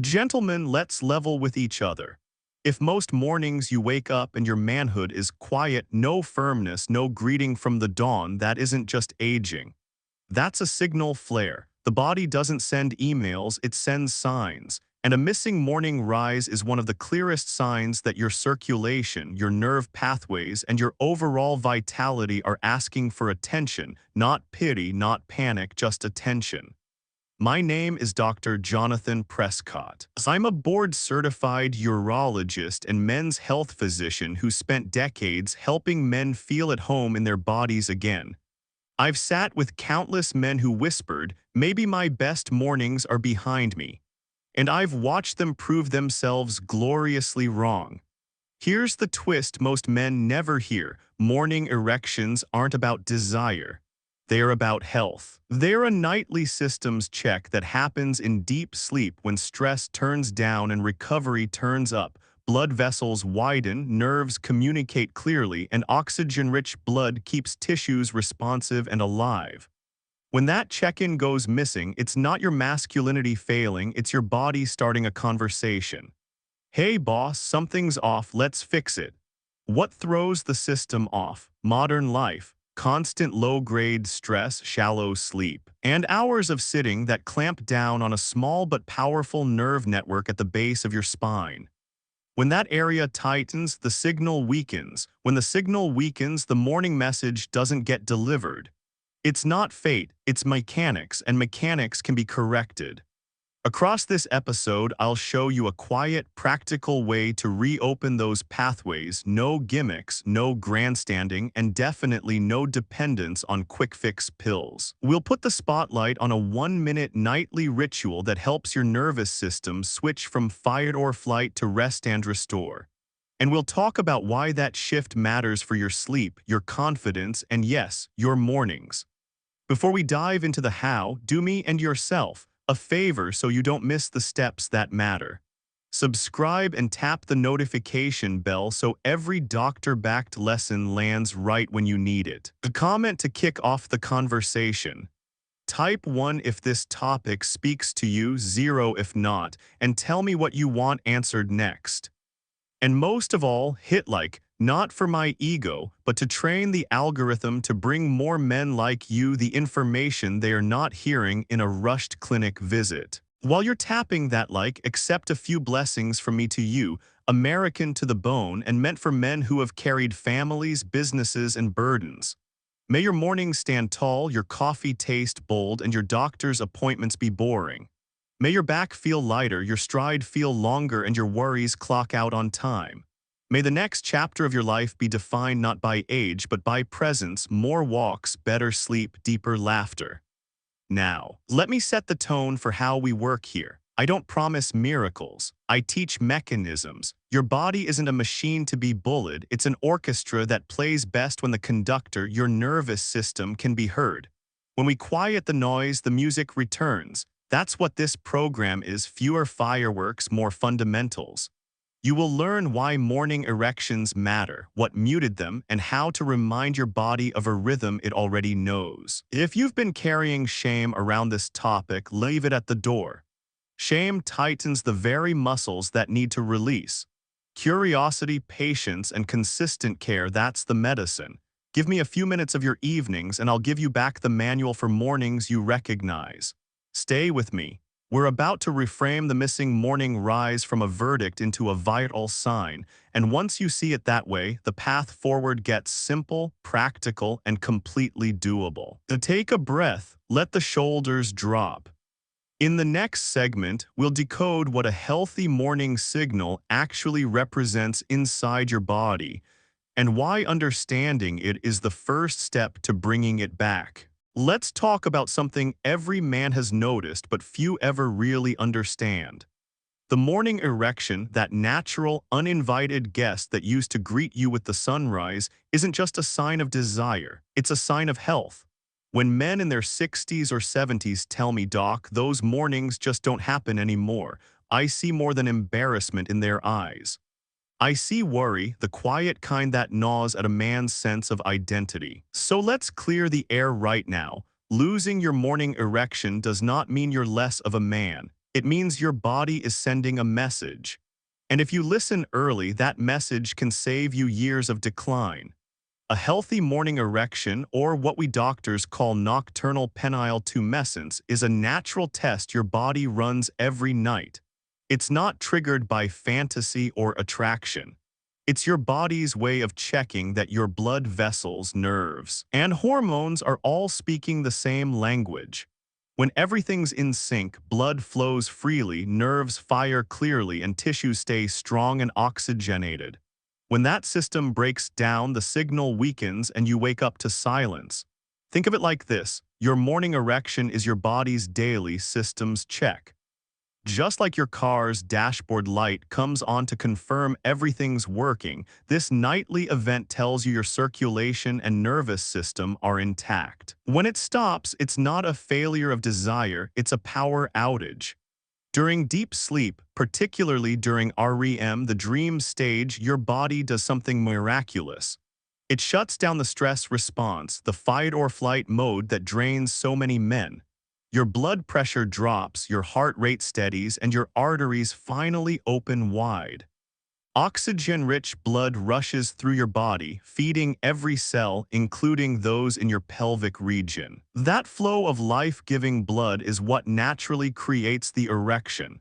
Gentlemen, let's level with each other. If most mornings you wake up and your manhood is quiet, no firmness, no greeting from the dawn, that isn't just aging. That's a signal flare. The body doesn't send emails, it sends signs. And a missing morning rise is one of the clearest signs that your circulation, your nerve pathways, and your overall vitality are asking for attention, not pity, not panic, just attention. My name is Dr. Jonathan Prescott. I'm a board-certified urologist and men's health physician who spent decades helping men feel at home in their bodies again. I've sat with countless men who whispered, "Maybe my best mornings are behind me." And I've watched them prove themselves gloriously wrong. Here's the twist most men never hear. Morning erections aren't about desire. They're about health. They're a nightly systems check that happens in deep sleep when stress turns down and recovery turns up. Blood vessels widen, nerves communicate clearly, and oxygen-rich blood keeps tissues responsive and alive. When that check-in goes missing, it's not your masculinity failing, it's your body starting a conversation. "Hey boss, something's off, let's fix it." What throws the system off? Modern life. Constant low-grade stress, shallow sleep, and hours of sitting that clamp down on a small but powerful nerve network at the base of your spine. When that area tightens, the signal weakens. When the signal weakens, the morning message doesn't get delivered. It's not fate, it's mechanics, and mechanics can be corrected. Across this episode, I'll show you a quiet, practical way to reopen those pathways. No gimmicks, no grandstanding, and definitely no dependence on quick-fix pills. We'll put the spotlight on a 1-minute nightly ritual that helps your nervous system switch from fight or flight to rest and restore. And we'll talk about why that shift matters for your sleep, your confidence, and yes, your mornings. Before we dive into the how, do me and yourself a favor so you don't miss the steps that matter. Subscribe and tap the notification bell so every doctor-backed lesson lands right when you need it. A comment to kick off the conversation. Type 1 if this topic speaks to you, 0 if not, and tell me what you want answered next. And most of all, hit like, not for my ego, but to train the algorithm to bring more men like you the information they are not hearing in a rushed clinic visit. While you're tapping that like, accept a few blessings from me to you, American to the bone and meant for men who have carried families, businesses, and burdens. May your mornings stand tall, your coffee taste bold, and your doctor's appointments be boring. May your back feel lighter, your stride feel longer, and your worries clock out on time. May the next chapter of your life be defined not by age, but by presence, more walks, better sleep, deeper laughter. Now, let me set the tone for how we work here. I don't promise miracles. I teach mechanisms. Your body isn't a machine to be bullied. It's an orchestra that plays best when the conductor, your nervous system, can be heard. When we quiet the noise, the music returns. That's what this program is: fewer fireworks, more fundamentals. You will learn why morning erections matter, what muted them, and how to remind your body of a rhythm it already knows. If you've been carrying shame around this topic, leave it at the door. Shame tightens the very muscles that need to release. Curiosity, patience, and consistent care, that's the medicine. Give me a few minutes of your evenings and I'll give you back the manual for mornings you recognize. Stay with me. We're about to reframe the missing morning rise from a verdict into a vital sign, and once you see it that way, the path forward gets simple, practical, and completely doable. To take a breath, let the shoulders drop. In the next segment, we'll decode what a healthy morning signal actually represents inside your body, and why understanding it is the first step to bringing it back. Let's talk about something every man has noticed but few ever really understand. The morning erection, that natural, uninvited guest that used to greet you with the sunrise, isn't just a sign of desire, it's a sign of health. When men in their 60s or 70s tell me, "Doc, those mornings just don't happen anymore," I see more than embarrassment in their eyes. I see worry, the quiet kind that gnaws at a man's sense of identity. So let's clear the air right now. Losing your morning erection does not mean you're less of a man. It means your body is sending a message. And if you listen early, that message can save you years of decline. A healthy morning erection, or what we doctors call nocturnal penile tumescence, is a natural test your body runs every night. It's not triggered by fantasy or attraction. It's your body's way of checking that your blood vessels, nerves, and hormones are all speaking the same language. When everything's in sync, blood flows freely, nerves fire clearly, and tissues stay strong and oxygenated. When that system breaks down, the signal weakens and you wake up to silence. Think of it like this: your morning erection is your body's daily systems check. Just like your car's dashboard light comes on to confirm everything's working, this nightly event tells you your circulation and nervous system are intact. When it stops, it's not a failure of desire, it's a power outage. During deep sleep, particularly during REM, the dream stage, your body does something miraculous. It shuts down the stress response, the fight or flight mode that drains so many men. Your blood pressure drops, your heart rate steadies, and your arteries finally open wide. Oxygen-rich blood rushes through your body, feeding every cell, including those in your pelvic region. That flow of life-giving blood is what naturally creates the erection.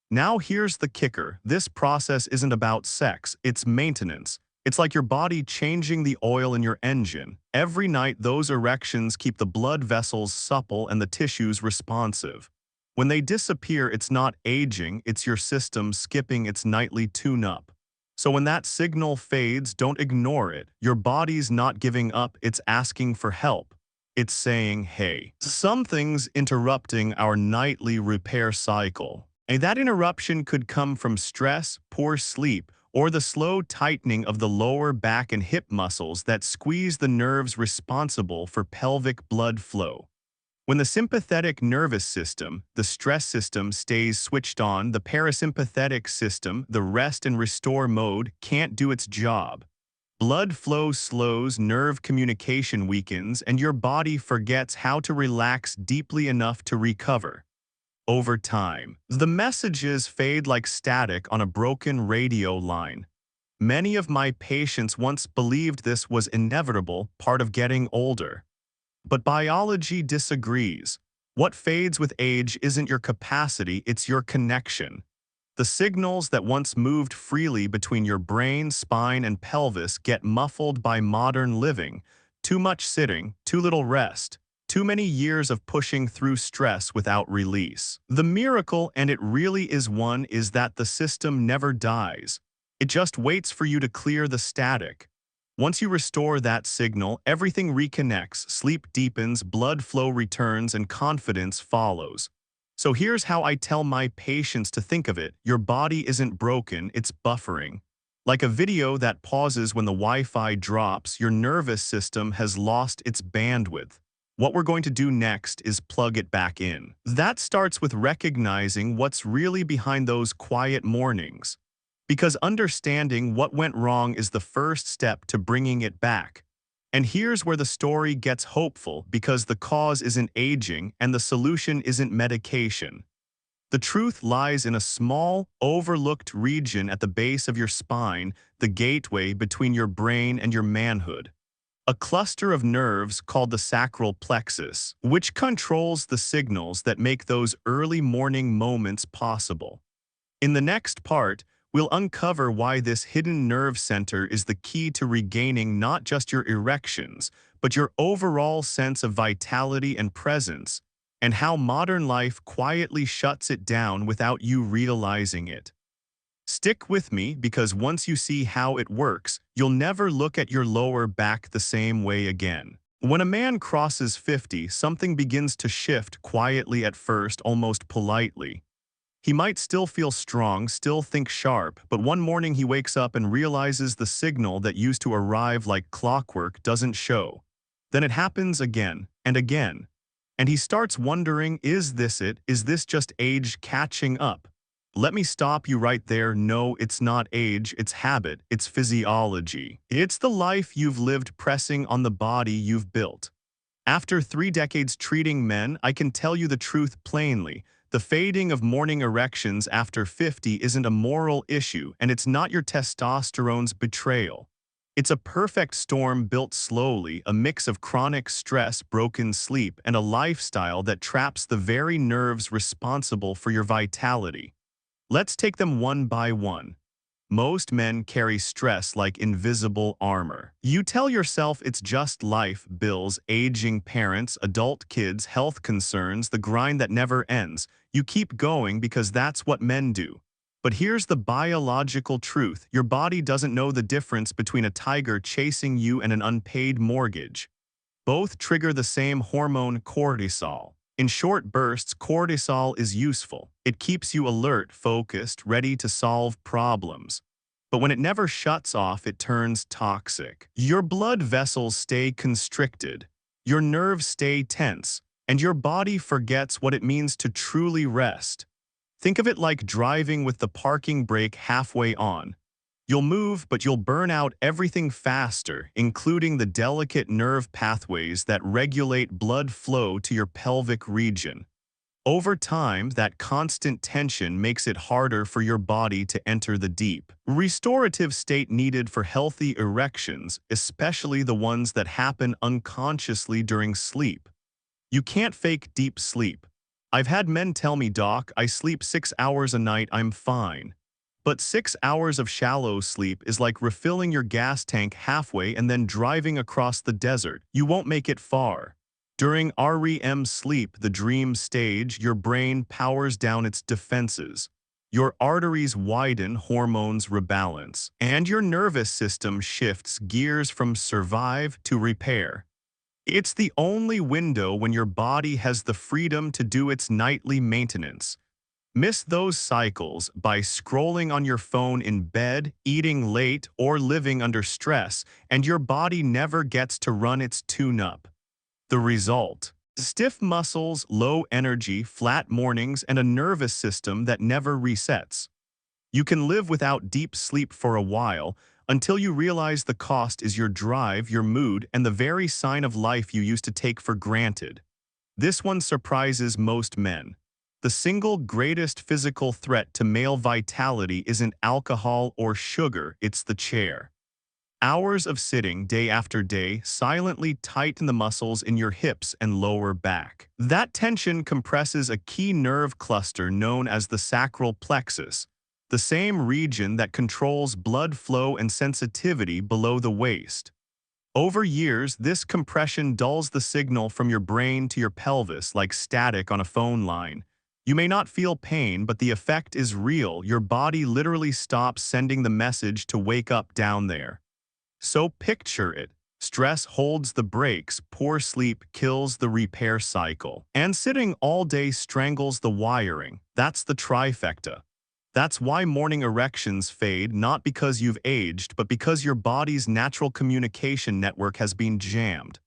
Now here's the kicker: this process isn't about sex, it's maintenance. It's like your body changing the oil in your engine. Every night, those erections keep the blood vessels supple and the tissues responsive. When they disappear, it's not aging, it's your system skipping its nightly tune-up. So when that signal fades, don't ignore it. Your body's not giving up, it's asking for help. It's saying, hey, something's interrupting our nightly repair cycle. And that interruption could come from stress, poor sleep, or the slow tightening of the lower back and hip muscles that squeeze the nerves responsible for pelvic blood flow. When the sympathetic nervous system, the stress system, stays switched on, the parasympathetic system, the rest and restore mode, can't do its job. Blood flow slows, nerve communication weakens, and your body forgets how to relax deeply enough to recover. Over time, the messages fade like static on a broken radio line. Many of my patients once believed this was inevitable, part of getting older. But biology disagrees. What fades with age isn't your capacity, it's your connection. The signals that once moved freely between your brain, spine, and pelvis get muffled by modern living. Too much sitting, too little rest. Too many years of pushing through stress without release. The miracle, and it really is one, is that the system never dies. It just waits for you to clear the static. Once you restore that signal, everything reconnects, sleep deepens, blood flow returns, and confidence follows. So here's how I tell my patients to think of it: your body isn't broken, it's buffering. Like a video that pauses when the Wi-Fi drops, your nervous system has lost its bandwidth. What we're going to do next is plug it back in. That starts with recognizing what's really behind those quiet mornings. Because understanding what went wrong is the first step to bringing it back. And here's where the story gets hopeful, because the cause isn't aging and the solution isn't medication. The truth lies in a small, overlooked region at the base of your spine, the gateway between your brain and your manhood. A cluster of nerves called the sacral plexus, which controls the signals that make those early morning moments possible. In the next part, we'll uncover why this hidden nerve center is the key to regaining not just your erections, but your overall sense of vitality and presence, and how modern life quietly shuts it down without you realizing it. Stick with me, because once you see how it works, you'll never look at your lower back the same way again. When a man crosses 50, something begins to shift quietly at first, almost politely. He might still feel strong, still think sharp, but one morning he wakes up and realizes the signal that used to arrive like clockwork doesn't show. Then it happens again and again. And he starts wondering, is this it? Is this just age catching up? Let me stop you right there. No, it's not age, it's habit, it's physiology. It's the life you've lived pressing on the body you've built. After 3 decades treating men, I can tell you the truth plainly. The fading of morning erections after 50 isn't a moral issue, and it's not your testosterone's betrayal. It's a perfect storm built slowly, a mix of chronic stress, broken sleep, and a lifestyle that traps the very nerves responsible for your vitality. Let's take them one by one. Most men carry stress like invisible armor. You tell yourself it's just life, bills, aging parents, adult kids, health concerns, the grind that never ends. You keep going because that's what men do. But here's the biological truth. Your body doesn't know the difference between a tiger chasing you and an unpaid mortgage. Both trigger the same hormone, cortisol. In short bursts, cortisol is useful. It keeps you alert, focused, ready to solve problems. But when it never shuts off, it turns toxic. Your blood vessels stay constricted, your nerves stay tense, and your body forgets what it means to truly rest. Think of it like driving with the parking brake halfway on. You'll move, but you'll burn out everything faster, including the delicate nerve pathways that regulate blood flow to your pelvic region. Over time, that constant tension makes it harder for your body to enter the deep, restorative state needed for healthy erections, especially the ones that happen unconsciously during sleep. You can't fake deep sleep. I've had men tell me, "Doc, I sleep 6 hours a night, I'm fine." But 6 hours of shallow sleep is like refilling your gas tank halfway and then driving across the desert. You won't make it far. During REM sleep, the dream stage, your brain powers down its defenses. Your arteries widen, hormones rebalance, and your nervous system shifts gears from survive to repair. It's the only window when your body has the freedom to do its nightly maintenance. Miss those cycles by scrolling on your phone in bed, eating late, or living under stress, and your body never gets to run its tune-up. The result: stiff muscles, low energy, flat mornings, and a nervous system that never resets. You can live without deep sleep for a while, until you realize the cost is your drive, your mood, and the very sign of life you used to take for granted. This one surprises most men. The single greatest physical threat to male vitality isn't alcohol or sugar, it's the chair. Hours of sitting day after day silently tighten the muscles in your hips and lower back. That tension compresses a key nerve cluster known as the sacral plexus, the same region that controls blood flow and sensitivity below the waist. Over years, this compression dulls the signal from your brain to your pelvis like static on a phone line. You may not feel pain, but the effect is real. Your body literally stops sending the message to wake up down there. So picture it. Stress holds the brakes, poor sleep kills the repair cycle, and sitting all day strangles the wiring. That's the trifecta. That's why morning erections fade, not because you've aged, but because your body's natural communication network has been jammed.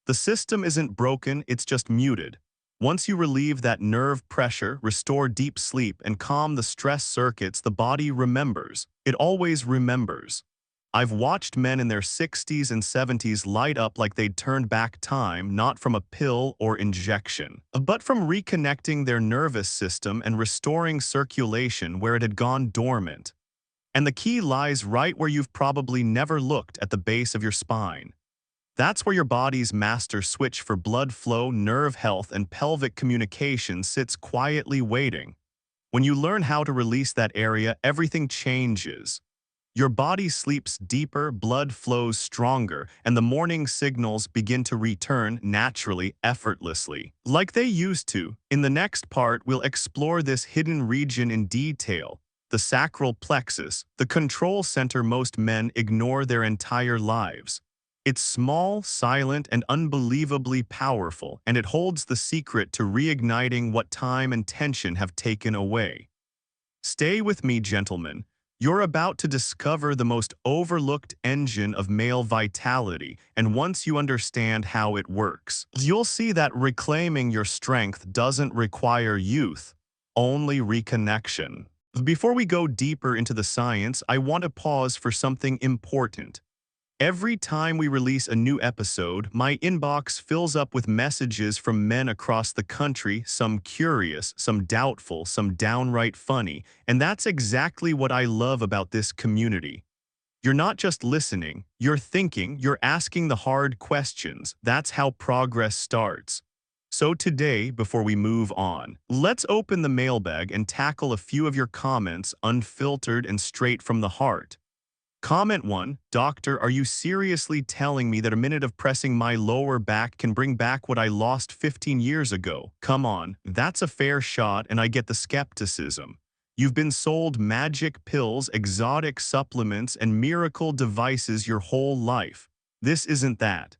The system isn't broken, it's just muted. Once you relieve that nerve pressure, restore deep sleep, and calm the stress circuits, the body remembers. It always remembers. I've watched men in their 60s and 70s light up like they'd turned back time, not from a pill or injection, but from reconnecting their nervous system and restoring circulation where it had gone dormant. And the key lies right where you've probably never looked, at the base of your spine. That's where your body's master switch for blood flow, nerve health, and pelvic communication sits quietly waiting. When you learn how to release that area, everything changes. Your body sleeps deeper, blood flows stronger, and the morning signals begin to return naturally, effortlessly, like they used to. In the next part, we'll explore this hidden region in detail, the sacral plexus, the control center most men ignore their entire lives. It's small, silent, and unbelievably powerful, and it holds the secret to reigniting what time and tension have taken away. Stay with me, gentlemen. You're about to discover the most overlooked engine of male vitality, and once you understand how it works, you'll see that reclaiming your strength doesn't require youth, only reconnection. Before we go deeper into the science, I want to pause for something important. Every time we release a new episode, my inbox fills up with messages from men across the country, some curious, some doubtful, some downright funny, and that's exactly what I love about this community. You're not just listening, you're thinking, you're asking the hard questions. That's how progress starts. So today, before we move on, let's open the mailbag and tackle a few of your comments unfiltered and straight from the heart. Comment 1, Doctor, are you seriously telling me that a minute of pressing my lower back can bring back what I lost 15 years ago? Come on, that's a fair shot and I get the skepticism. You've been sold magic pills, exotic supplements, and miracle devices your whole life. This isn't that.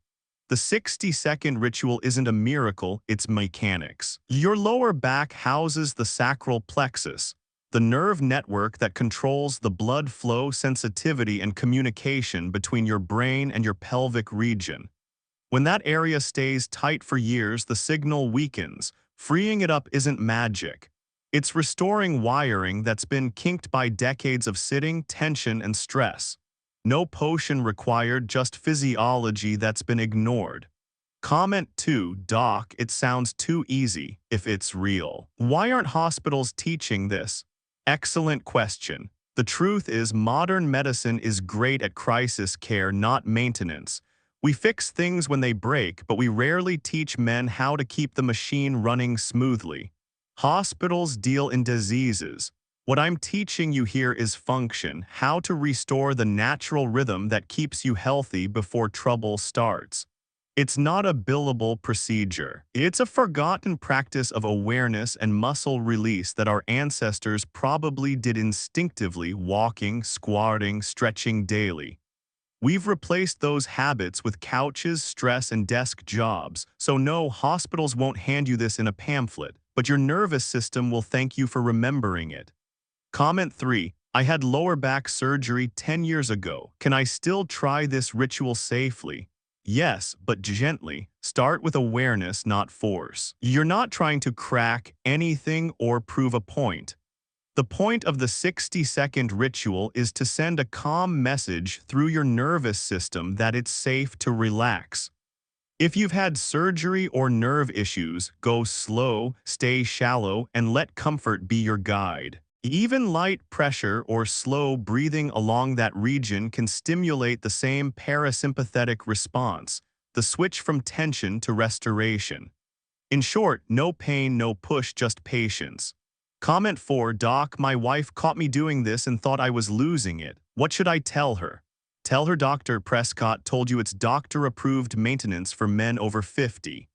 The 60-second ritual isn't a miracle, it's mechanics. Your lower back houses the sacral plexus, the nerve network that controls the blood flow, sensitivity, and communication between your brain and your pelvic region. When that area stays tight for years, the signal weakens. Freeing it up isn't magic. It's restoring wiring that's been kinked by decades of sitting, tension, and stress. No potion required, just physiology that's been ignored. Comment 2, Doc, it sounds too easy if it's real. Why aren't hospitals teaching this? Excellent question. The truth is, modern medicine is great at crisis care, not maintenance. We fix things when they break, but we rarely teach men how to keep the machine running smoothly. Hospitals deal in diseases. What I'm teaching you here is function, how to restore the natural rhythm that keeps you healthy before trouble starts. It's not a billable procedure. It's a forgotten practice of awareness and muscle release that our ancestors probably did instinctively, walking, squatting, stretching daily. We've replaced those habits with couches, stress, and desk jobs, so no, hospitals won't hand you this in a pamphlet, but your nervous system will thank you for remembering it. Comment 3, I had lower back surgery 10 years ago. Can I still try this ritual safely? Yes, but gently. Start with awareness, not force. You're not trying to crack anything or prove a point. The point of the 60-second ritual is to send a calm message through your nervous system that it's safe to relax. If you've had surgery or nerve issues, go slow, stay shallow, and let comfort be your guide. Even light pressure or slow breathing along that region can stimulate the same parasympathetic response, the switch from tension to restoration. In short, no pain, no push, just patience. Comment 4, Doc, my wife caught me doing this and thought I was losing it. What should I tell her? Tell her Dr. Prescott told you it's doctor-approved maintenance for men over 50.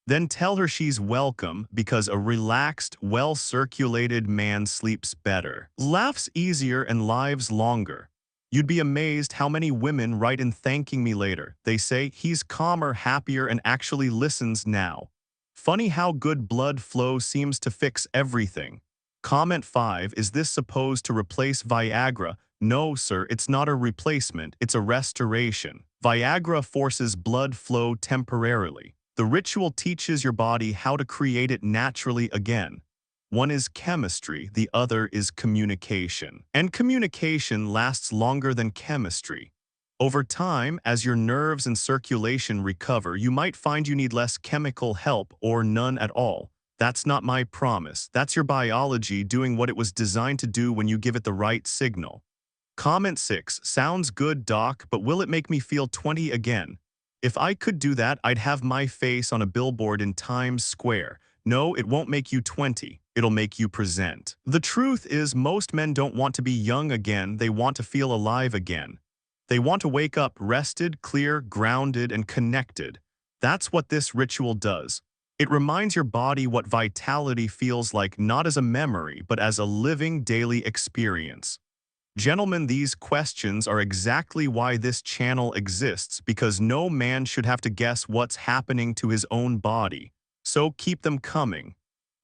Then tell her she's welcome because a relaxed, well-circulated man sleeps better, laughs easier, and lives longer. You'd be amazed how many women write in thanking me later. They say, he's calmer, happier, and actually listens now. Funny how good blood flow seems to fix everything. Comment 5, is this supposed to replace Viagra? No, sir, it's not a replacement, it's a restoration. Viagra forces blood flow temporarily. The ritual teaches your body how to create it naturally again. One is chemistry, the other is communication. And communication lasts longer than chemistry. Over time, as your nerves and circulation recover, you might find you need less chemical help or none at all. That's not my promise. That's your biology doing what it was designed to do when you give it the right signal. Comment 6, sounds good, Doc, but will it make me feel 20 again? If I could do that, I'd have my face on a billboard in Times Square. No, it won't make you 20. It'll make you present. The truth is, most men don't want to be young again. They want to feel alive again. They want to wake up rested, clear, grounded, and connected. That's what this ritual does. It reminds your body what vitality feels like, not as a memory, but as a living daily experience. Gentlemen, these questions are exactly why this channel exists, because no man should have to guess what's happening to his own body. So keep them coming.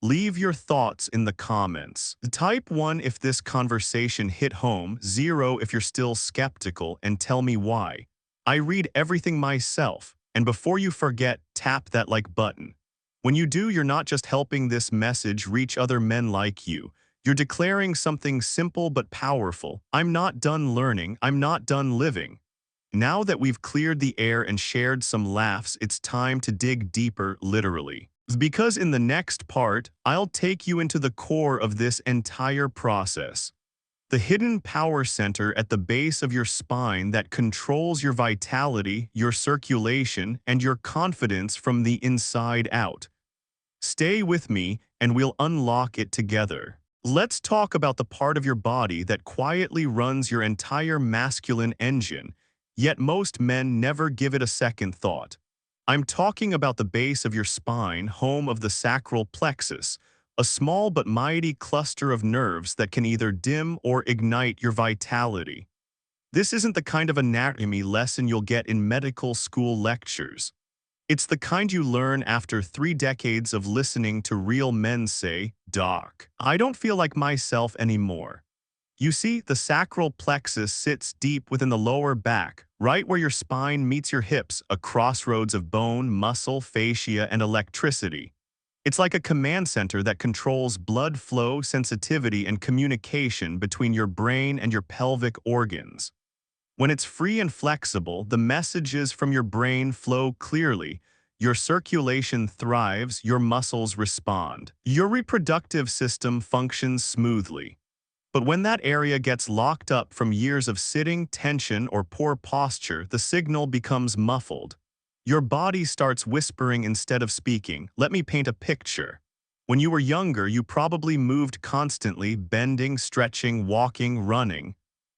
Leave your thoughts in the comments. Type 1 if this conversation hit home, 0 if you're still skeptical, and tell me why. I read everything myself, and before you forget, tap that like button. When you do, you're not just helping this message reach other men like you. You're declaring something simple but powerful. I'm not done learning. I'm not done living. Now that we've cleared the air and shared some laughs, it's time to dig deeper, literally. Because in the next part, I'll take you into the core of this entire process. The hidden power center at the base of your spine that controls your vitality, your circulation, and your confidence from the inside out. Stay with me and we'll unlock it together. Let's talk about the part of your body that quietly runs your entire masculine engine, yet most men never give it a second thought. I'm talking about the base of your spine, home of the sacral plexus, a small but mighty cluster of nerves that can either dim or ignite your vitality. This isn't the kind of anatomy lesson you'll get in medical school lectures. It's the kind you learn after 3 decades of listening to real men say, "Doc, I don't feel like myself anymore." You see, the sacral plexus sits deep within the lower back, right where your spine meets your hips, a crossroads of bone, muscle, fascia, and electricity. It's like a command center that controls blood flow, sensitivity, and communication between your brain and your pelvic organs. When it's free and flexible, the messages from your brain flow clearly, your circulation thrives, your muscles respond. Your reproductive system functions smoothly. But when that area gets locked up from years of sitting, tension, or poor posture, the signal becomes muffled. Your body starts whispering instead of speaking. Let me paint a picture. When you were younger, you probably moved constantly, bending, stretching, walking, running.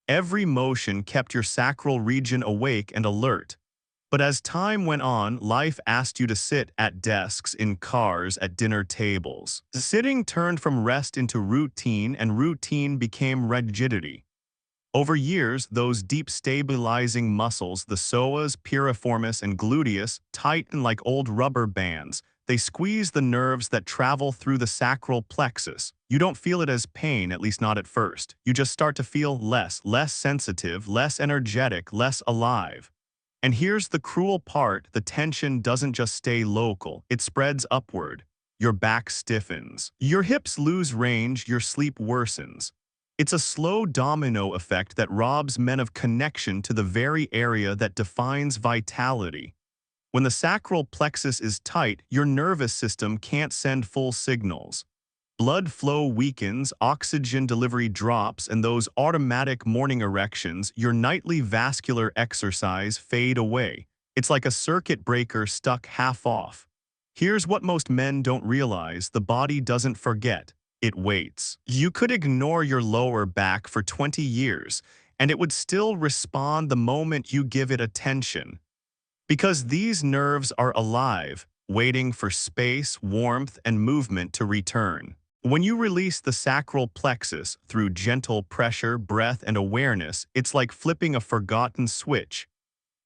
Every motion kept your sacral region awake and alert. But as time went on, life asked you to sit at desks, in cars, at dinner tables. Sitting turned from rest into routine, and routine became rigidity. Over years, those deep stabilizing muscles, the psoas, piriformis, and gluteus, tighten like old rubber bands. They squeeze the nerves that travel through the sacral plexus. You don't feel it as pain, at least not at first. You just start to feel less sensitive, less energetic, less alive. And here's the cruel part, the tension doesn't just stay local, it spreads upward. Your back stiffens. Your hips lose range, your sleep worsens. It's a slow domino effect that robs men of connection to the very area that defines vitality. When the sacral plexus is tight, your nervous system can't send full signals. Blood flow weakens, oxygen delivery drops, and those automatic morning erections, your nightly vascular exercise, fade away. It's like a circuit breaker stuck half off. Here's what most men don't realize: the body doesn't forget, it waits. You could ignore your lower back for 20 years, and it would still respond the moment you give it attention. Because these nerves are alive, waiting for space, warmth, and movement to return. When you release the sacral plexus through gentle pressure, breath, and awareness, it's like flipping a forgotten switch.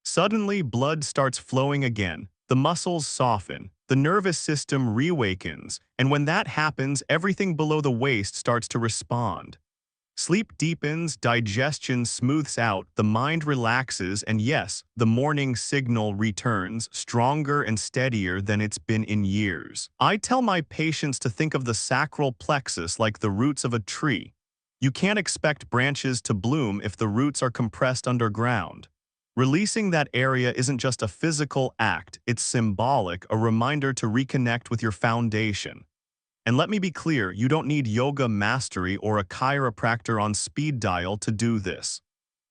Suddenly, blood starts flowing again, the muscles soften, the nervous system reawakens, and when that happens, everything below the waist starts to respond. Sleep deepens, digestion smooths out, the mind relaxes, and yes, the morning signal returns, stronger and steadier than it's been in years. I tell my patients to think of the sacral plexus like the roots of a tree. You can't expect branches to bloom if the roots are compressed underground. Releasing that area isn't just a physical act, it's symbolic, a reminder to reconnect with your foundation. And let me be clear, you don't need yoga mastery or a chiropractor on speed dial to do this.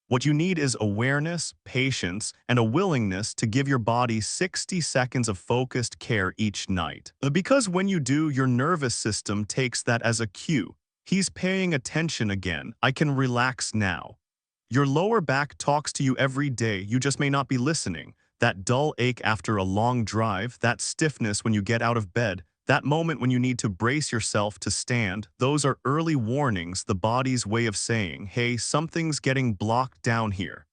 What you need is awareness, patience, and a willingness to give your body 60 seconds of focused care each night. Because when you do, your nervous system takes that as a cue. He's paying attention again. I can relax now. Your lower back talks to you every day, you just may not be listening. That dull ache after a long drive, that stiffness when you get out of bed, that moment when you need to brace yourself to stand, those are early warnings, the body's way of saying, hey, something's getting blocked down here.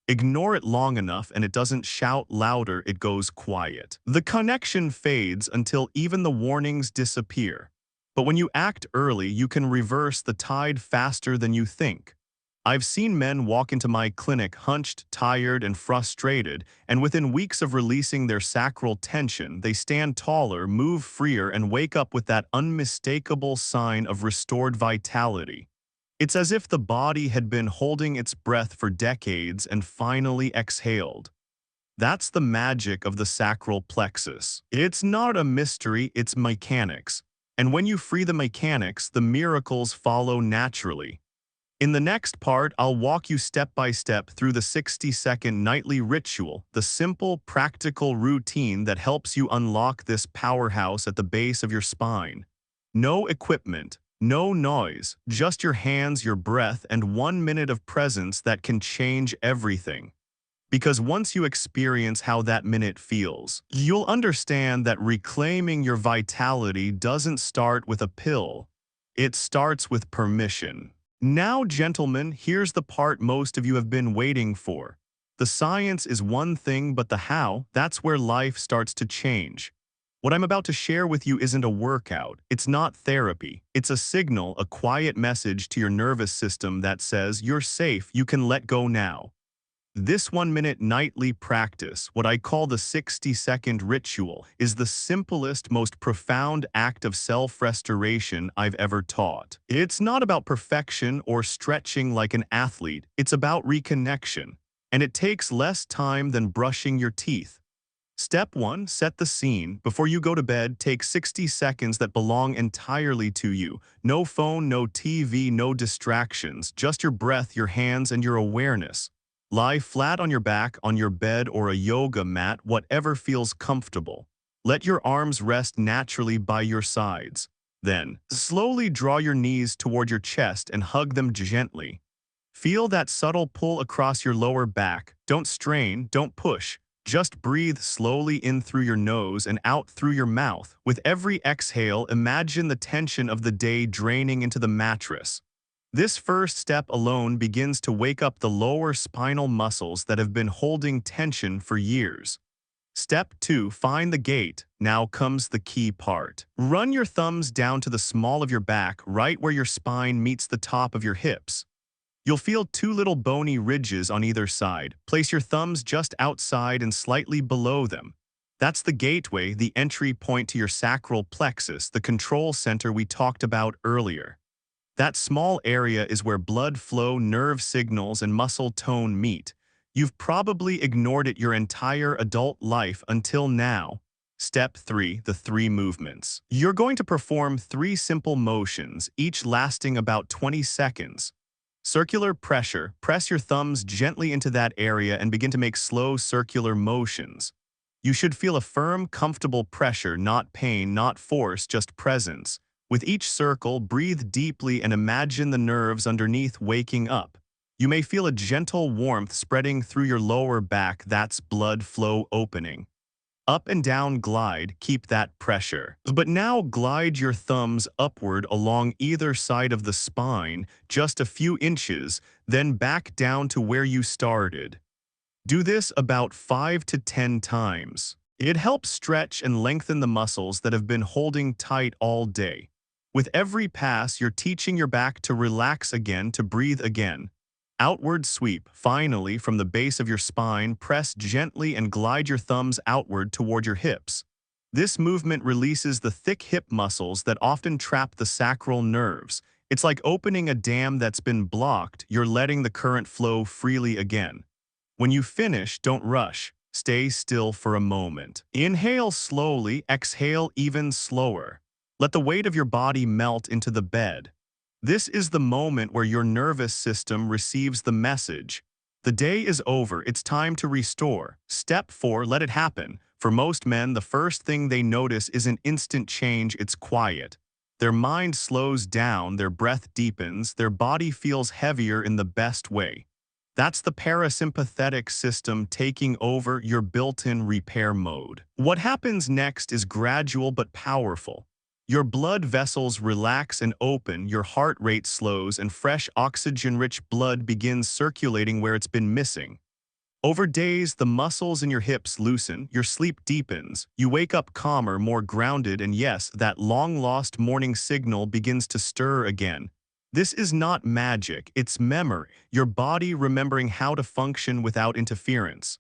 Ignore it long enough and it doesn't shout louder, it goes quiet. The connection fades until even the warnings disappear. But when you act early, you can reverse the tide faster than you think. I've seen men walk into my clinic hunched, tired, and frustrated, and within weeks of releasing their sacral tension, they stand taller, move freer, and wake up with that unmistakable sign of restored vitality. It's as if the body had been holding its breath for decades and finally exhaled. That's the magic of the sacral plexus. It's not a mystery, it's mechanics. And when you free the mechanics, the miracles follow naturally. In the next part, I'll walk you step by step through the 60-second nightly ritual, the simple, practical routine that helps you unlock this powerhouse at the base of your spine. No equipment, no noise, just your hands, your breath, and 1 minute of presence that can change everything. Because once you experience how that minute feels, you'll understand that reclaiming your vitality doesn't start with a pill. It starts with permission. Now, gentlemen, here's the part most of you have been waiting for. The science is one thing, but the how, that's where life starts to change. What I'm about to share with you isn't a workout. It's not therapy. It's a signal, a quiet message to your nervous system that says, you're safe, you can let go now. This 1 minute nightly practice, what I call the 60-second ritual, is the simplest, most profound act of self-restoration I've ever taught. It's not about perfection or stretching like an athlete, it's about reconnection. And it takes less time than brushing your teeth. Step 1, set the scene. Before you go to bed, take 60 seconds that belong entirely to you. No phone, no TV, no distractions, just your breath, your hands, and your awareness. Lie flat on your back, on your bed, or a yoga mat, whatever feels comfortable. Let your arms rest naturally by your sides. Then, slowly draw your knees toward your chest and hug them gently. Feel that subtle pull across your lower back. Don't strain, don't push. Just breathe slowly in through your nose and out through your mouth. With every exhale, imagine the tension of the day draining into the mattress. This first step alone begins to wake up the lower spinal muscles that have been holding tension for years. Step 2, find the gate. Now comes the key part. Run your thumbs down to the small of your back, right where your spine meets the top of your hips. You'll feel two little bony ridges on either side. Place your thumbs just outside and slightly below them. That's the gateway, the entry point to your sacral plexus, the control center we talked about earlier. That small area is where blood flow, nerve signals, and muscle tone meet. You've probably ignored it your entire adult life until now. Step 3, the 3 movements. You're going to perform 3 simple motions, each lasting about 20 seconds. Circular pressure. Press your thumbs gently into that area and begin to make slow circular motions. You should feel a firm, comfortable pressure, not pain, not force, just presence. With each circle, breathe deeply and imagine the nerves underneath waking up. You may feel a gentle warmth spreading through your lower back. That's blood flow opening. Up and down glide, keep that pressure. But now glide your thumbs upward along either side of the spine, just a few inches, then back down to where you started. Do this about 5 to 10 times. It helps stretch and lengthen the muscles that have been holding tight all day. With every pass, you're teaching your back to relax again, to breathe again. Outward sweep. Finally, from the base of your spine, press gently and glide your thumbs outward toward your hips. This movement releases the thick hip muscles that often trap the sacral nerves. It's like opening a dam that's been blocked. You're letting the current flow freely again. When you finish, don't rush. Stay still for a moment. Inhale slowly, exhale even slower. Let the weight of your body melt into the bed. This is the moment where your nervous system receives the message. The day is over, it's time to restore. Step 4, let it happen. For most men, the first thing they notice isn't instant change, it's quiet. Their mind slows down, their breath deepens, their body feels heavier in the best way. That's the parasympathetic system taking over your built-in repair mode. What happens next is gradual but powerful. Your blood vessels relax and open, your heart rate slows, and fresh oxygen-rich blood begins circulating where it's been missing. Over days, the muscles in your hips loosen, your sleep deepens, you wake up calmer, more grounded, and yes, that long-lost morning signal begins to stir again. This is not magic, it's memory, your body remembering how to function without interference.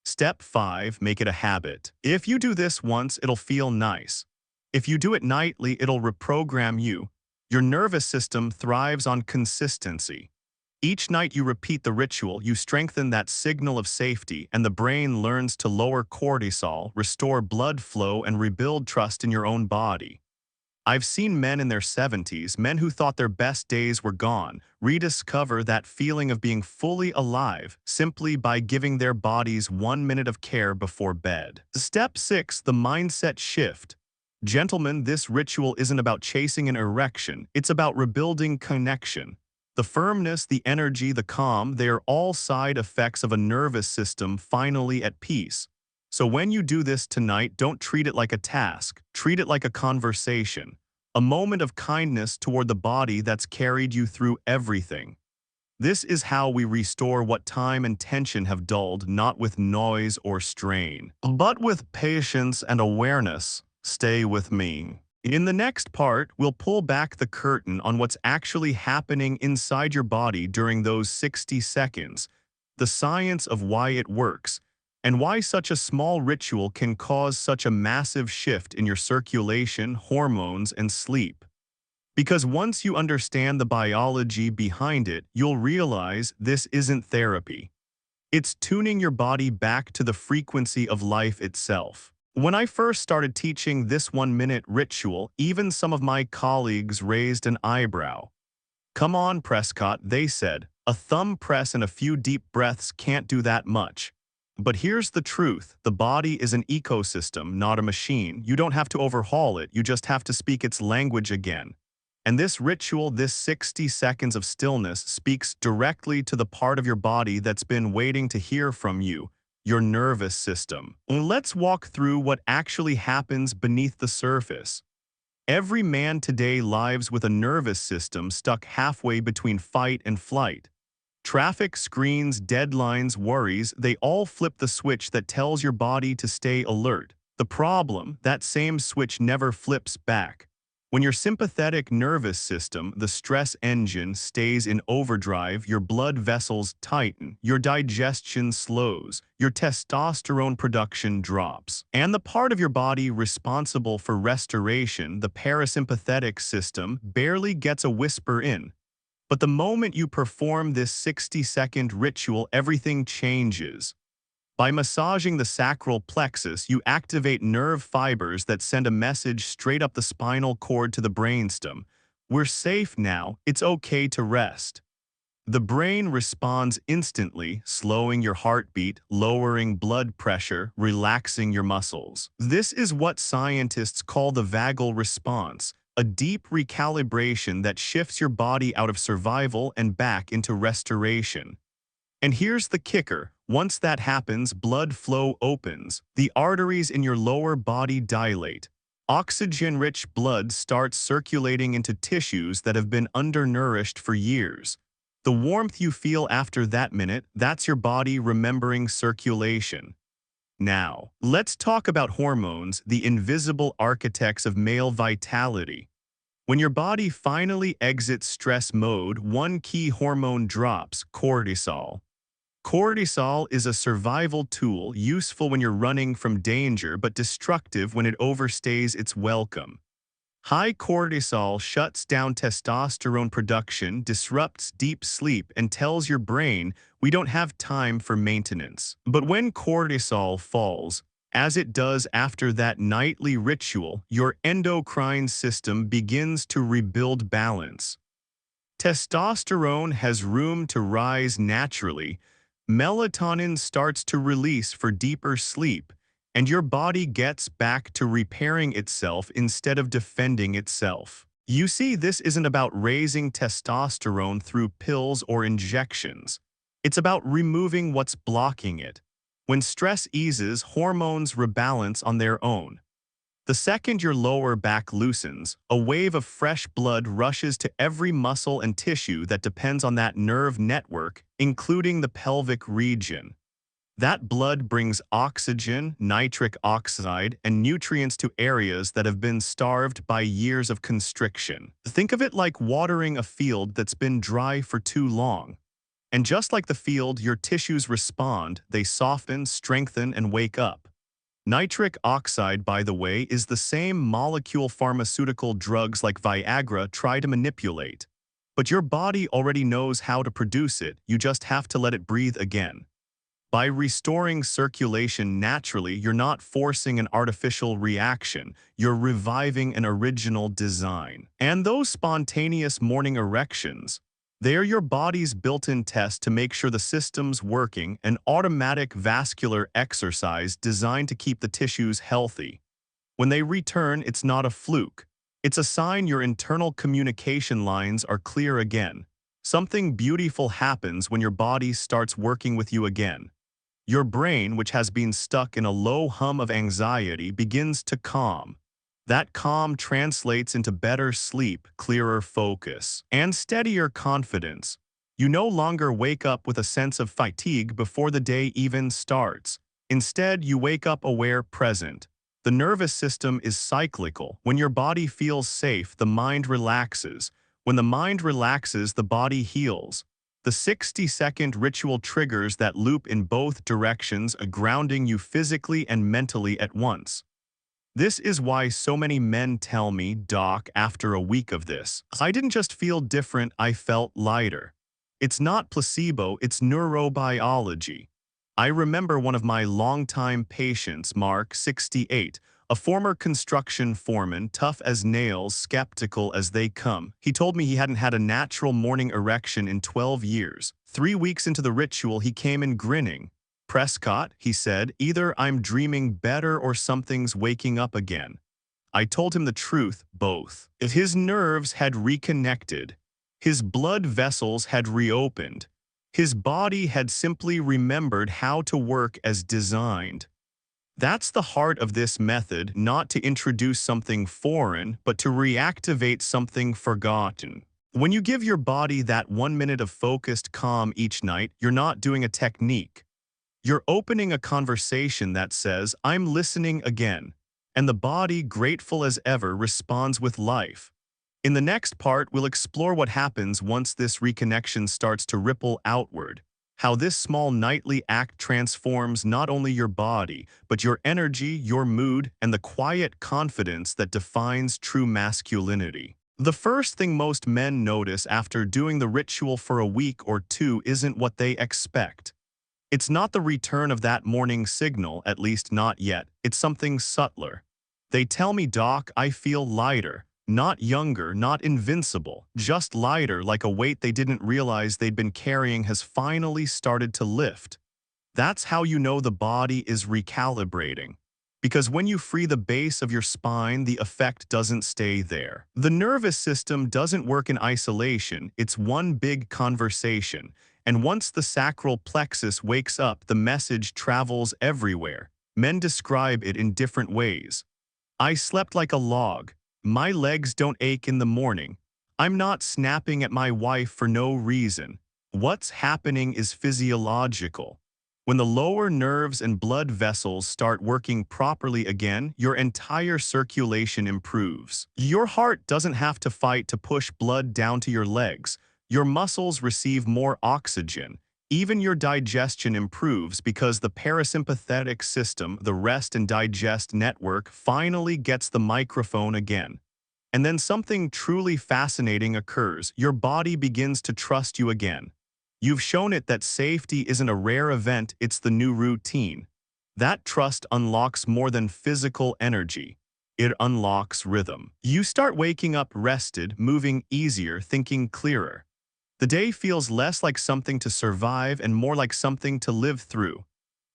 Step 5, make it a habit. If you do this once, it'll feel nice. If you do it nightly, it'll reprogram you. Your nervous system thrives on consistency. Each night you repeat the ritual, you strengthen that signal of safety, and the brain learns to lower cortisol, restore blood flow, and rebuild trust in your own body. I've seen men in their 70s, men who thought their best days were gone, rediscover that feeling of being fully alive simply by giving their bodies 1 minute of care before bed. Step 6. The mindset shift. Gentlemen, this ritual isn't about chasing an erection, it's about rebuilding connection. The firmness, the energy, the calm, they are all side effects of a nervous system finally at peace. So when you do this tonight, don't treat it like a task. Treat it like a conversation. A moment of kindness toward the body that's carried you through everything. This is how we restore what time and tension have dulled, not with noise or strain, but with patience and awareness. Stay with me. In the next part, we'll pull back the curtain on what's actually happening inside your body during those 60 seconds, the science of why it works, and why such a small ritual can cause such a massive shift in your circulation, hormones, and sleep. Because once you understand the biology behind it, you'll realize this isn't therapy. It's tuning your body back to the frequency of life itself. When I first started teaching this 1 minute ritual, even some of my colleagues raised an eyebrow. "Come on, Prescott," they said. "A thumb press and a few deep breaths can't do that much." But here's the truth. The body is an ecosystem, not a machine. You don't have to overhaul it, you just have to speak its language again. And this ritual, this 60 seconds of stillness, speaks directly to the part of your body that's been waiting to hear from you, your nervous system. Let's walk through what actually happens beneath the surface. Every man today lives with a nervous system stuck halfway between fight and flight. Traffic, screens, deadlines, worries, they all flip the switch that tells your body to stay alert. The problem, that same switch never flips back. When your sympathetic nervous system, the stress engine, stays in overdrive, your blood vessels tighten, your digestion slows, your testosterone production drops. And the part of your body responsible for restoration, the parasympathetic system, barely gets a whisper in. But the moment you perform this 60-second ritual, everything changes. By massaging the sacral plexus, you activate nerve fibers that send a message straight up the spinal cord to the brainstem. We're safe now, it's okay to rest. The brain responds instantly, slowing your heartbeat, lowering blood pressure, relaxing your muscles. This is what scientists call the vagal response, a deep recalibration that shifts your body out of survival and back into restoration. And here's the kicker. Once that happens, blood flow opens. The arteries in your lower body dilate. Oxygen-rich blood starts circulating into tissues that have been undernourished for years. The warmth you feel after that minute, that's your body remembering circulation. Now, let's talk about hormones, the invisible architects of male vitality. When your body finally exits stress mode, one key hormone drops: cortisol. Cortisol is a survival tool, useful when you're running from danger but destructive when it overstays its welcome. High cortisol shuts down testosterone production, disrupts deep sleep, and tells your brain, we don't have time for maintenance. But when cortisol falls, as it does after that nightly ritual, your endocrine system begins to rebuild balance. Testosterone has room to rise naturally, melatonin starts to release for deeper sleep, and your body gets back to repairing itself instead of defending itself. You see, this isn't about raising testosterone through pills or injections. It's about removing what's blocking it. When stress eases, hormones rebalance on their own. The second your lower back loosens, a wave of fresh blood rushes to every muscle and tissue that depends on that nerve network, including the pelvic region. That blood brings oxygen, nitric oxide, and nutrients to areas that have been starved by years of constriction. Think of it like watering a field that's been dry for too long. And just like the field, your tissues respond, they soften, strengthen, and wake up. Nitric oxide, by the way, is the same molecule pharmaceutical drugs like Viagra try to manipulate. But your body already knows how to produce it, you just have to let it breathe again. By restoring circulation naturally, you're not forcing an artificial reaction, you're reviving an original design. And those spontaneous morning erections, they are your body's built-in test to make sure the system's working, an automatic vascular exercise designed to keep the tissues healthy. When they return, it's not a fluke. It's a sign your internal communication lines are clear again. Something beautiful happens when your body starts working with you again. Your brain, which has been stuck in a low hum of anxiety, begins to calm. That calm translates into better sleep, clearer focus, and steadier confidence. You no longer wake up with a sense of fatigue before the day even starts. Instead, you wake up aware, present. The nervous system is cyclical. When your body feels safe, the mind relaxes. When the mind relaxes, the body heals. The 60-second ritual triggers that loop in both directions, grounding you physically and mentally at once. This is why so many men tell me, "Doc, after a week of this, I didn't just feel different, I felt lighter." It's not placebo, it's neurobiology. I remember one of my longtime patients, Mark, 68, a former construction foreman, tough as nails, skeptical as they come. He told me he hadn't had a natural morning erection in 12 years. 3 weeks into the ritual, he came in grinning. "Prescott," he said, "either I'm dreaming better or something's waking up again." I told him the truth, both. If his nerves had reconnected, his blood vessels had reopened, his body had simply remembered how to work as designed. That's the heart of this method, not to introduce something foreign, but to reactivate something forgotten. When you give your body that 1 minute of focused calm each night, you're not doing a technique. You're opening a conversation that says, "I'm listening again." And the body, grateful as ever, responds with life. In the next part, we'll explore what happens once this reconnection starts to ripple outward. How this small nightly act transforms not only your body, but your energy, your mood, and the quiet confidence that defines true masculinity. The first thing most men notice after doing the ritual for a week or two isn't what they expect. It's not the return of that morning signal, at least not yet. It's something subtler. They tell me, "Doc, I feel lighter." Not younger, not invincible, just lighter, like a weight they didn't realize they'd been carrying has finally started to lift. That's how you know the body is recalibrating. Because when you free the base of your spine, the effect doesn't stay there. The nervous system doesn't work in isolation, it's one big conversation. And once the sacral plexus wakes up, the message travels everywhere. Men describe it in different ways. "I slept like a log. My legs don't ache in the morning. I'm not snapping at my wife for no reason." What's happening is physiological. When the lower nerves and blood vessels start working properly again, your entire circulation improves. Your heart doesn't have to fight to push blood down to your legs. Your muscles receive more oxygen. Even your digestion improves because the parasympathetic system, the rest and digest network, finally gets the microphone again. And then something truly fascinating occurs. Your body begins to trust you again. You've shown it that safety isn't a rare event, it's the new routine. That trust unlocks more than physical energy. It unlocks rhythm. You start waking up rested, moving easier, thinking clearer. The day feels less like something to survive and more like something to live through.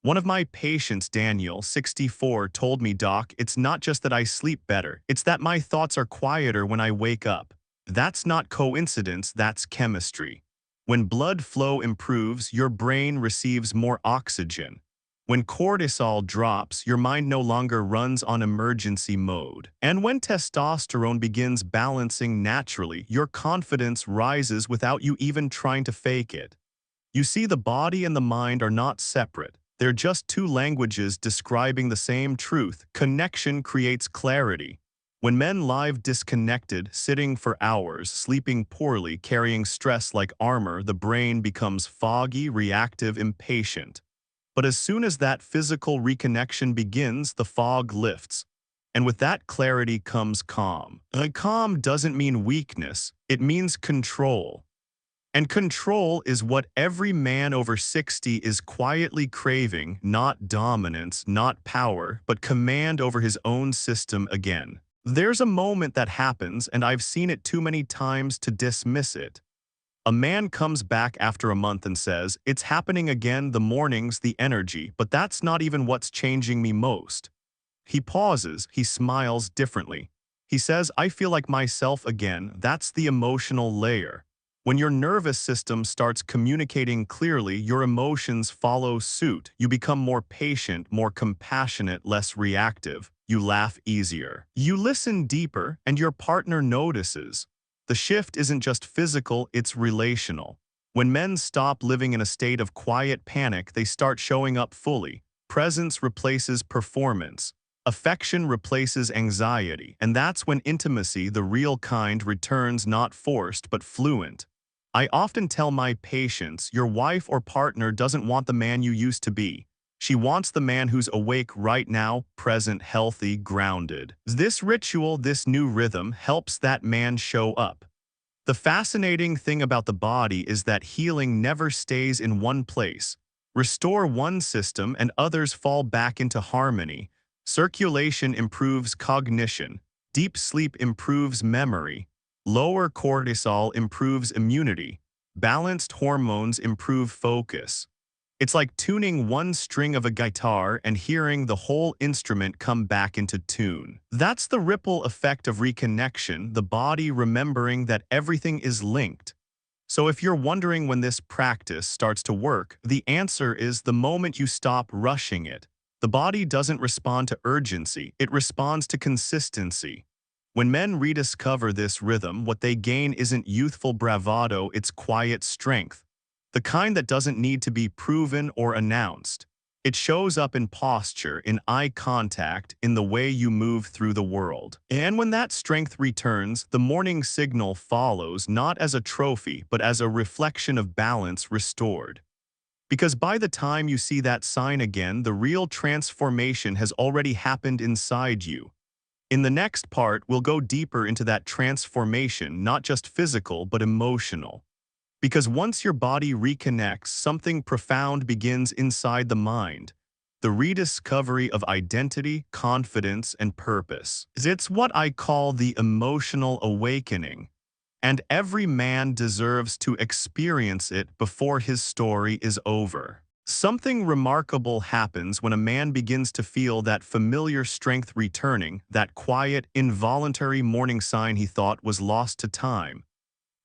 One of my patients, Daniel, 64, told me, "Doc, it's not just that I sleep better, it's that my thoughts are quieter when I wake up." That's not coincidence, that's chemistry. When blood flow improves, your brain receives more oxygen. When cortisol drops, your mind no longer runs on emergency mode. And when testosterone begins balancing naturally, your confidence rises without you even trying to fake it. You see, the body and the mind are not separate. They're just two languages describing the same truth. Connection creates clarity. When men lie disconnected, sitting for hours, sleeping poorly, carrying stress like armor, the brain becomes foggy, reactive, impatient. But as soon as that physical reconnection begins, the fog lifts. And with that clarity comes calm. Calm doesn't mean weakness, it means control. And control is what every man over 60 is quietly craving, not dominance, not power, but command over his own system again. There's a moment that happens, and I've seen it too many times to dismiss it. A man comes back after a month and says, "It's happening again, the mornings, the energy, but that's not even what's changing me most." He pauses, he smiles differently. He says, "I feel like myself again." That's the emotional layer. When your nervous system starts communicating clearly, your emotions follow suit. You become more patient, more compassionate, less reactive. You laugh easier. You listen deeper, and your partner notices. The shift isn't just physical, it's relational. When men stop living in a state of quiet panic, they start showing up fully. Presence replaces performance. Affection replaces anxiety, and that's when intimacy, the real kind, returns not forced but fluent. I often tell my patients, your wife or partner doesn't want the man you used to be. She wants the man who's awake right now, present, healthy, grounded. This ritual, this new rhythm, helps that man show up. The fascinating thing about the body is that healing never stays in one place. Restore one system and others fall back into harmony. Circulation improves cognition. Deep sleep improves memory. Lower cortisol improves immunity. Balanced hormones improve focus. It's like tuning one string of a guitar and hearing the whole instrument come back into tune. That's the ripple effect of reconnection, the body remembering that everything is linked. So if you're wondering when this practice starts to work, the answer is the moment you stop rushing it. The body doesn't respond to urgency, it responds to consistency. When men rediscover this rhythm, what they gain isn't youthful bravado, it's quiet strength. The kind that doesn't need to be proven or announced. It shows up in posture, in eye contact, in the way you move through the world. And when that strength returns, the morning signal follows, not as a trophy, but as a reflection of balance restored. Because by the time you see that sign again, the real transformation has already happened inside you. In the next part, we'll go deeper into that transformation, not just physical, but emotional. Because once your body reconnects, something profound begins inside the mind. The rediscovery of identity, confidence, and purpose. It's what I call the emotional awakening. And every man deserves to experience it before his story is over. Something remarkable happens when a man begins to feel that familiar strength returning, that quiet, involuntary morning sign he thought was lost to time.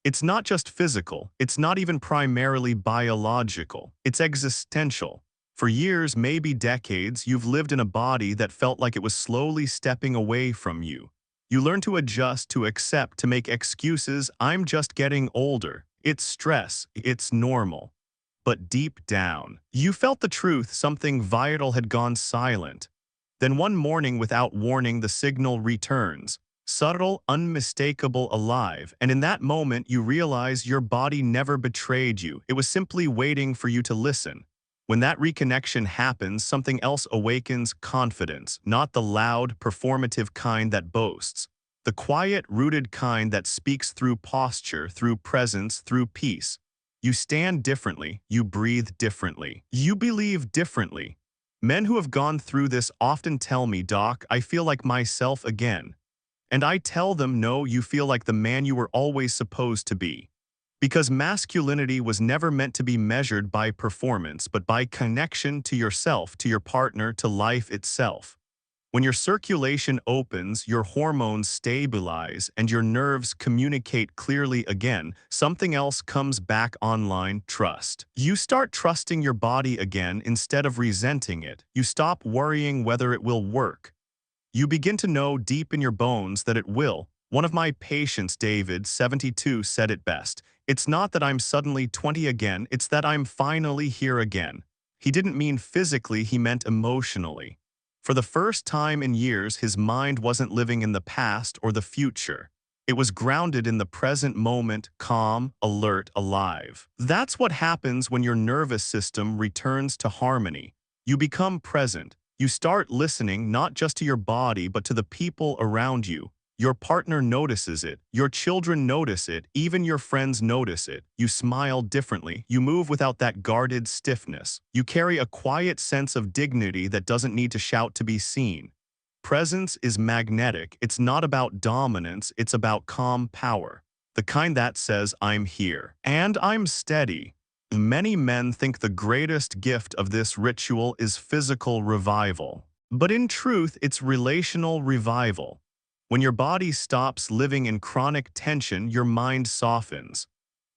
It's not just physical, it's not even primarily biological, it's existential. For years, maybe decades, you've lived in a body that felt like it was slowly stepping away from you. You learn to adjust, to accept, to make excuses. I'm just getting older. It's stress. It's normal. But deep down, you felt the truth. Something vital had gone silent. Then one morning, without warning, the signal returns. Subtle, unmistakable, alive. And in that moment, you realize your body never betrayed you. It was simply waiting for you to listen. When that reconnection happens, something else awakens: confidence, not the loud, performative kind that boasts. The quiet, rooted kind that speaks through posture, through presence, through peace. You stand differently, you breathe differently, you believe differently. Men who have gone through this often tell me, "Doc, I feel like myself again." And I tell them, no, you feel like the man you were always supposed to be. Because masculinity was never meant to be measured by performance, but by connection to yourself, to your partner, to life itself. When your circulation opens, your hormones stabilize, and your nerves communicate clearly again, something else comes back online: trust. You start trusting your body again instead of resenting it. You stop worrying whether it will work. You begin to know deep in your bones that it will. One of my patients, David, 72, said it best. "It's not that I'm suddenly 20 again, it's that I'm finally here again." He didn't mean physically, he meant emotionally. For the first time in years, his mind wasn't living in the past or the future. It was grounded in the present moment, calm, alert, alive. That's what happens when your nervous system returns to harmony. You become present. You start listening not just to your body but to the people around you. Your partner notices it, your children notice it, even your friends notice it. You smile differently, you move without that guarded stiffness. You carry a quiet sense of dignity that doesn't need to shout to be seen. Presence is magnetic. It's not about dominance, it's about calm power. The kind that says, I'm here. And I'm steady. Many men think the greatest gift of this ritual is physical revival. But in truth, it's relational revival. When your body stops living in chronic tension, your mind softens.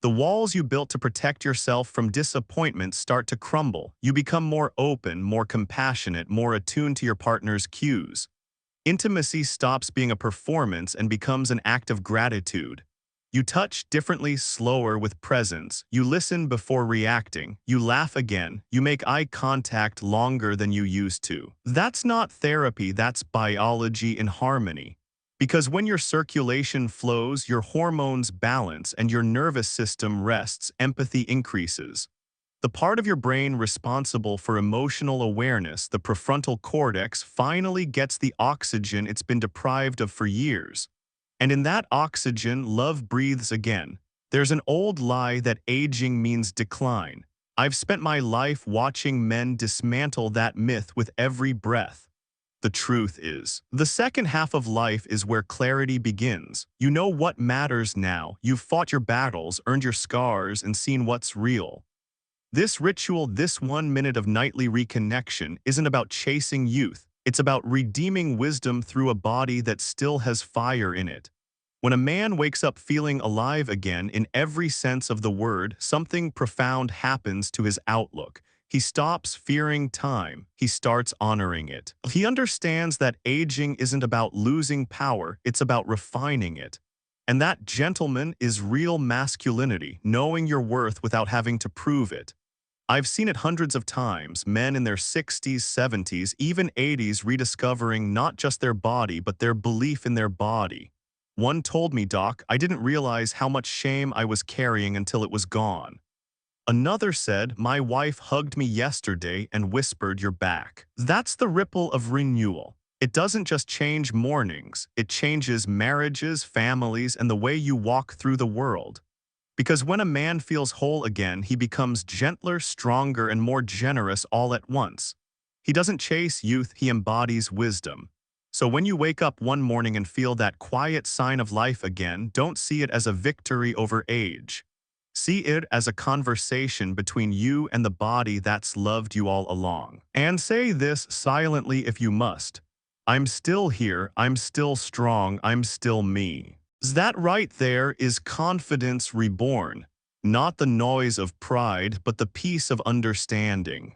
The walls you built to protect yourself from disappointment start to crumble. You become more open, more compassionate, more attuned to your partner's cues. Intimacy stops being a performance and becomes an act of gratitude. You touch differently, slower with presence. You listen before reacting. You laugh again. You make eye contact longer than you used to. That's not therapy, that's biology in harmony. Because when your circulation flows, your hormones balance and your nervous system rests, empathy increases. The part of your brain responsible for emotional awareness, the prefrontal cortex, finally gets the oxygen it's been deprived of for years. And in that oxygen, love breathes again. There's an old lie that aging means decline. I've spent my life watching men dismantle that myth with every breath. The truth is, the second half of life is where clarity begins. You know what matters now. You've fought your battles, earned your scars, and seen what's real. This ritual, this 1 minute of nightly reconnection, isn't about chasing youth. It's about redeeming wisdom through a body that still has fire in it. When a man wakes up feeling alive again in every sense of the word, something profound happens to his outlook. He stops fearing time. He starts honoring it. He understands that aging isn't about losing power, it's about refining it. And that, gentleman, is real masculinity, knowing your worth without having to prove it. I've seen it hundreds of times, men in their 60s, 70s, even 80s rediscovering not just their body, but their belief in their body. One told me, "Doc, I didn't realize how much shame I was carrying until it was gone." Another said, "My wife hugged me yesterday and whispered, 'You're back.'" That's the ripple of renewal. It doesn't just change mornings, it changes marriages, families, and the way you walk through the world. Because when a man feels whole again, he becomes gentler, stronger, and more generous all at once. He doesn't chase youth, he embodies wisdom. So when you wake up one morning and feel that quiet sign of life again, don't see it as a victory over age. See it as a conversation between you and the body that's loved you all along. And say this silently if you must. I'm still here, I'm still strong, I'm still me. That right there is confidence reborn. Not the noise of pride, but the peace of understanding.